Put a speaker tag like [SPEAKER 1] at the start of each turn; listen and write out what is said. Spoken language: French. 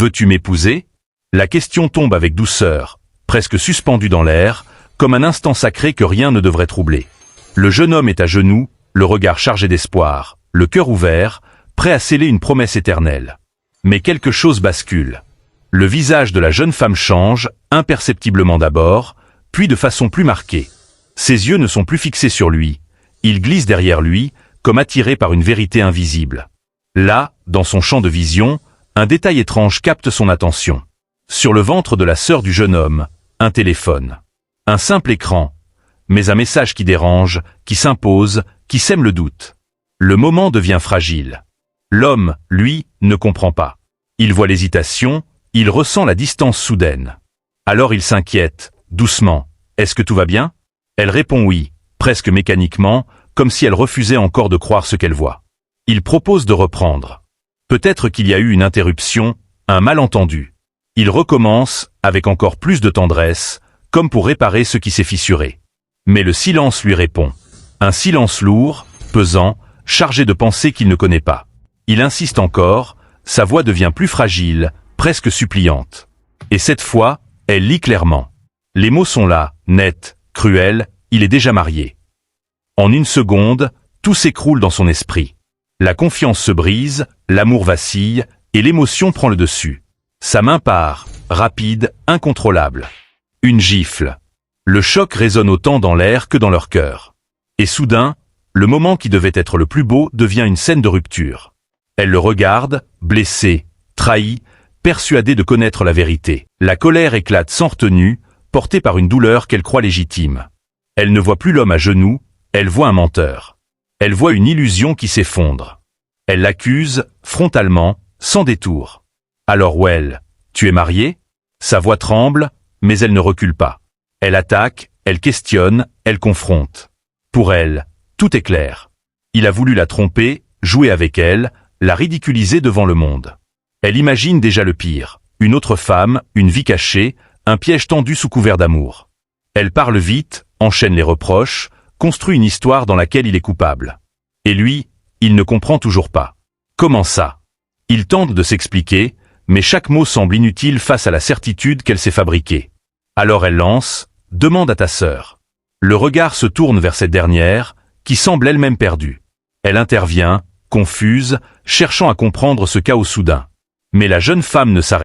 [SPEAKER 1] Veux-tu m'épouser? La question tombe avec douceur, presque suspendue dans l'air, comme un instant sacré que rien ne devrait troubler. Le jeune homme est à genoux, le regard chargé d'espoir, le cœur ouvert, prêt à sceller une promesse éternelle. Mais quelque chose bascule. Le visage de la jeune femme change, imperceptiblement d'abord, puis de façon plus marquée. Ses yeux ne sont plus fixés sur lui. Ils glissent derrière lui, comme attirés par une vérité invisible. Là, dans son champ de vision, un détail étrange capte son attention. Sur le ventre de la sœur du jeune homme, un téléphone. Un simple écran, mais un message qui dérange, qui s'impose, qui sème le doute. Le moment devient fragile. L'homme, lui, ne comprend pas. Il voit l'hésitation, il ressent la distance soudaine. Alors il s'inquiète, doucement. « Est-ce que tout va bien ?» Elle répond oui, presque mécaniquement, comme si elle refusait encore de croire ce qu'elle voit. Il propose de reprendre. Peut-être qu'il y a eu une interruption, un malentendu. Il recommence, avec encore plus de tendresse, comme pour réparer ce qui s'est fissuré. Mais le silence lui répond. Un silence lourd, pesant, chargé de pensées qu'il ne connaît pas. Il insiste encore, sa voix devient plus fragile, presque suppliante. Et cette fois, elle lit clairement. Les mots sont là, nets, cruels, il est déjà marié. En une seconde, tout s'écroule dans son esprit. La confiance se brise, l'amour vacille, et l'émotion prend le dessus. Sa main part, rapide, incontrôlable. Une gifle. Le choc résonne autant dans l'air que dans leur cœur. Et soudain, le moment qui devait être le plus beau devient une scène de rupture. Elle le regarde, blessé, trahi, persuadé de connaître la vérité. La colère éclate sans retenue, portée par une douleur qu'elle croit légitime. Elle ne voit plus l'homme à genoux, elle voit un menteur. Elle voit une illusion qui s'effondre. Elle l'accuse, frontalement, sans détour. Alors Well, tu es marié? Sa voix tremble, mais elle ne recule pas. Elle attaque, elle questionne, elle confronte. Pour elle, tout est clair. Il a voulu la tromper, jouer avec elle, la ridiculiser devant le monde. Elle imagine déjà le pire. Une autre femme, une vie cachée, un piège tendu sous couvert d'amour. Elle parle vite, enchaîne les reproches, construit une histoire dans laquelle il est coupable. Et lui, il ne comprend toujours pas. Comment ça? Il tente de s'expliquer, mais chaque mot semble inutile face à la certitude qu'elle s'est fabriquée. Alors elle lance, demande à ta sœur. Le regard se tourne vers cette dernière, qui semble elle-même perdue. Elle intervient, confuse, cherchant à comprendre ce chaos soudain. Mais la jeune femme ne s'arrête